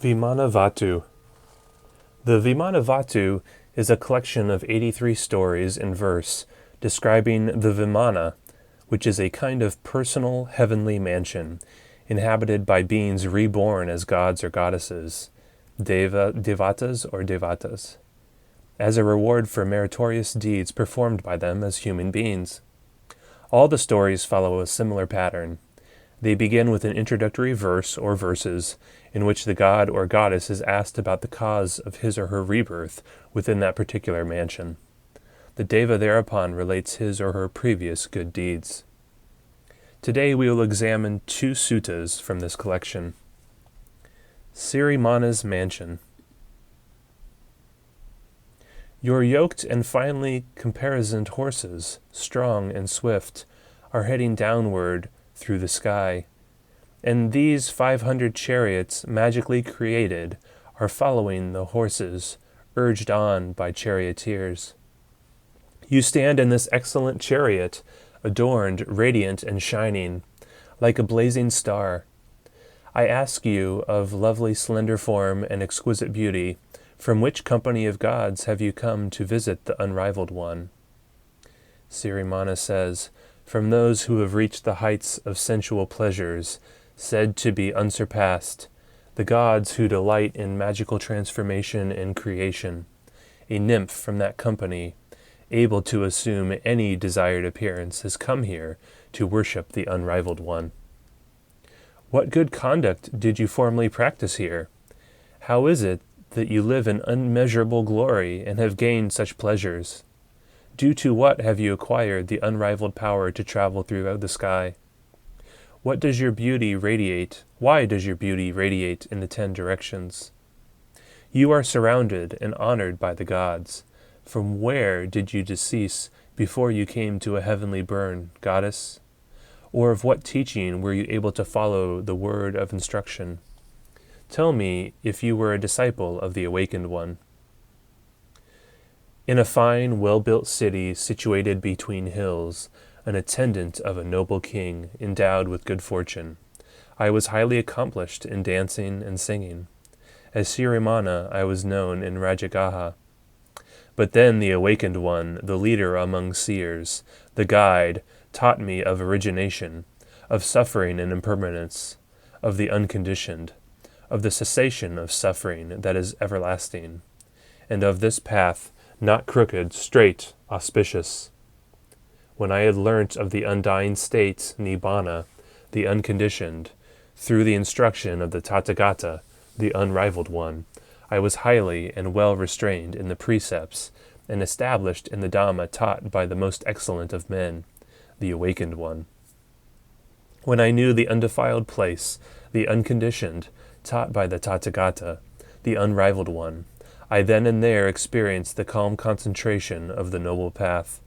Vimanavatthu. The Vimanavatthu is a collection of 83 stories in verse describing the Vimana, which is a kind of personal heavenly mansion inhabited by beings reborn as gods or goddesses, devatas or devatas, as a reward for meritorious deeds performed by them as human beings. All the stories follow a similar pattern. They begin with an introductory verse or verses in which the god or goddess is asked about the cause of his or her rebirth within that particular mansion. The deva thereupon relates his or her previous good deeds. Today we will examine 2 suttas from this collection. Sirimans Mansion. Your yoked and finely caparisoned horses, strong and swift, are heading downward through the sky, and these 500 chariots magically created are following the horses, urged on by charioteers. You stand in this excellent chariot, adorned, radiant, and shining, like a blazing star. I ask you, of lovely slender form and exquisite beauty, from which company of gods have you come to visit the unrivaled one? Sirimana says, from those who have reached the heights of sensual pleasures, said to be unsurpassed, the gods who delight in magical transformation and creation, a nymph from that company, able to assume any desired appearance, has come here to worship the unrivaled one. What good conduct did you formerly practice here? How is it that you live in unmeasurable glory and have gained such pleasures? Due to what have you acquired the unrivaled power to travel throughout the sky? What does your beauty radiate? Why does your beauty radiate in the 10 directions? You are surrounded and honored by the gods. From where did you decease before you came to a heavenly burn, goddess? Or of what teaching were you able to follow the word of instruction? Tell me if you were a disciple of the awakened one. In a fine, well-built city situated between hills, an attendant of a noble king, endowed with good fortune, I was highly accomplished in dancing and singing. As Sirimana, I was known in Rajagaha. But then the awakened one, the leader among seers, the guide, taught me of origination, of suffering and impermanence, of the unconditioned, of the cessation of suffering that is everlasting, and of this path, not crooked, straight, auspicious. When I had learnt of the undying state, Nibbana, the unconditioned, through the instruction of the Tathagata, the unrivaled one, I was highly and well restrained in the precepts, and established in the Dhamma taught by the most excellent of men, the awakened one. When I knew the undefiled place, the unconditioned, taught by the Tathagata, the unrivaled one, I then and there experienced the calm concentration of the noble path.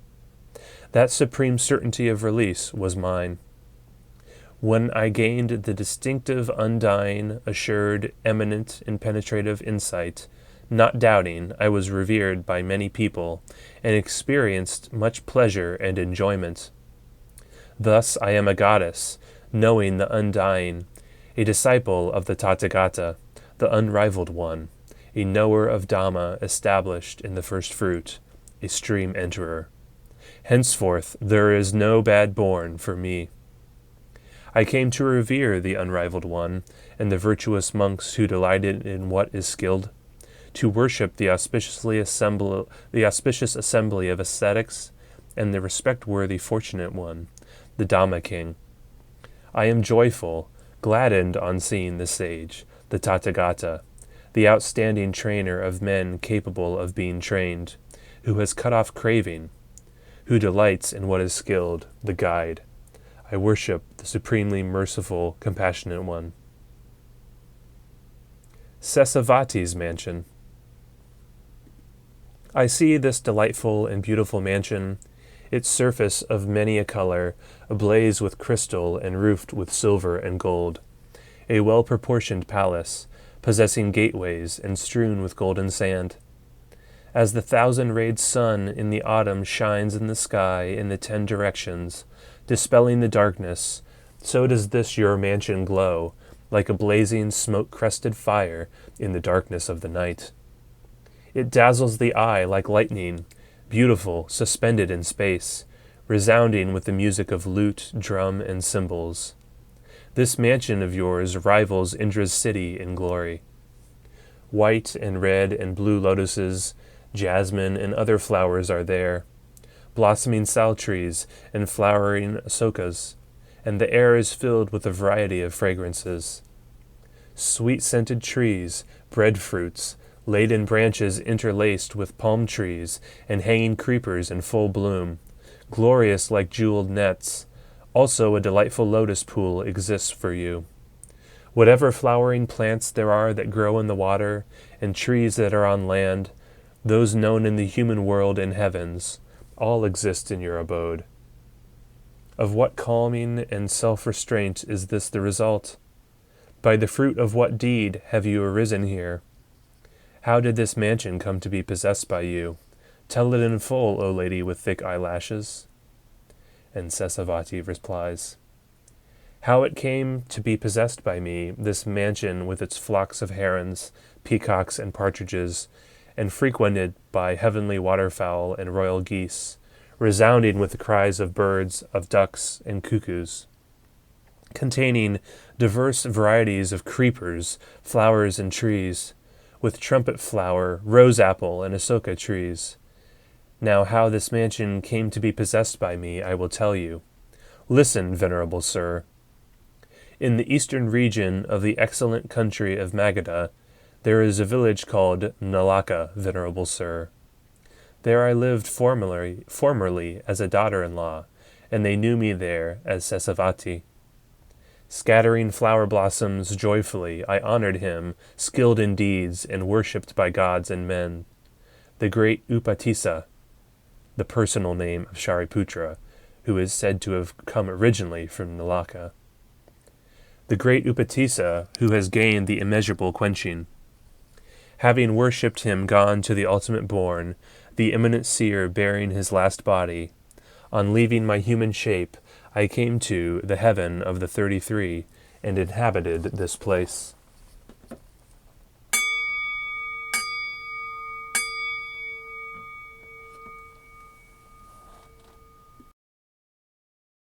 That supreme certainty of release was mine. When I gained the distinctive, undying, assured, eminent, and penetrative insight, not doubting, I was revered by many people, and experienced much pleasure and enjoyment. Thus I am a goddess, knowing the undying, a disciple of the Tathagata, the unrivaled one, a knower of Dhamma established in the first fruit, a stream enterer. Henceforth there is no bad born for me. I came to revere the unrivaled one, and the virtuous monks who delighted in what is skilled, to worship the auspicious assembly of ascetics, and the respect-worthy fortunate one, the Dhamma king. I am joyful, gladdened on seeing the sage, the Tathagata, the outstanding trainer of men capable of being trained, who has cut off craving, who delights in what is skilled, the guide. I worship the supremely merciful, compassionate one. Sesavatis Mansion. I see this delightful and beautiful mansion, its surface of many a color, ablaze with crystal and roofed with silver and gold, a well-proportioned palace, possessing gateways and strewn with golden sand. As the 1,000-rayed sun in the autumn shines in the sky in the 10 directions, dispelling the darkness, so does this your mansion glow, like a blazing smoke-crested fire in the darkness of the night. It dazzles the eye like lightning, beautiful, suspended in space, resounding with the music of lute, drum, and cymbals. This mansion of yours rivals Indra's city in glory. White and red and blue lotuses, jasmine and other flowers are there, blossoming sal trees and flowering asokas, and the air is filled with a variety of fragrances. Sweet-scented trees, breadfruits, laden branches interlaced with palm trees and hanging creepers in full bloom, glorious like jeweled nets. Also a delightful lotus pool exists for you. Whatever flowering plants there are that grow in the water, and trees that are on land, those known in the human world and heavens, all exist in your abode. Of what calming and self-restraint is this the result? By the fruit of what deed have you arisen here? How did this mansion come to be possessed by you? Tell it in full, O lady with thick eyelashes. And Sesavati replies, How it came to be possessed by me, this mansion with its flocks of herons, peacocks, and partridges, and frequented by heavenly waterfowl and royal geese, resounding with the cries of birds, of ducks, and cuckoos, containing diverse varieties of creepers, flowers, and trees, with trumpet flower, rose apple, and asoka trees. Now how this mansion came to be possessed by me, I will tell you. Listen, venerable sir. In the eastern region of the excellent country of Magadha, there is a village called Nalaka, venerable sir. There I lived formerly as a daughter-in-law, and they knew me there as Sesavati. Scattering flower blossoms joyfully, I honored him, skilled in deeds and worshipped by gods and men. The great Upatissa, the personal name of Shariputra, who is said to have come originally from Nalaka. The great Upatissa, who has gained the immeasurable quenching. Having worshipped him gone to the ultimate bourne, the eminent seer bearing his last body, on leaving my human shape, I came to the heaven of the 33 and inhabited this place.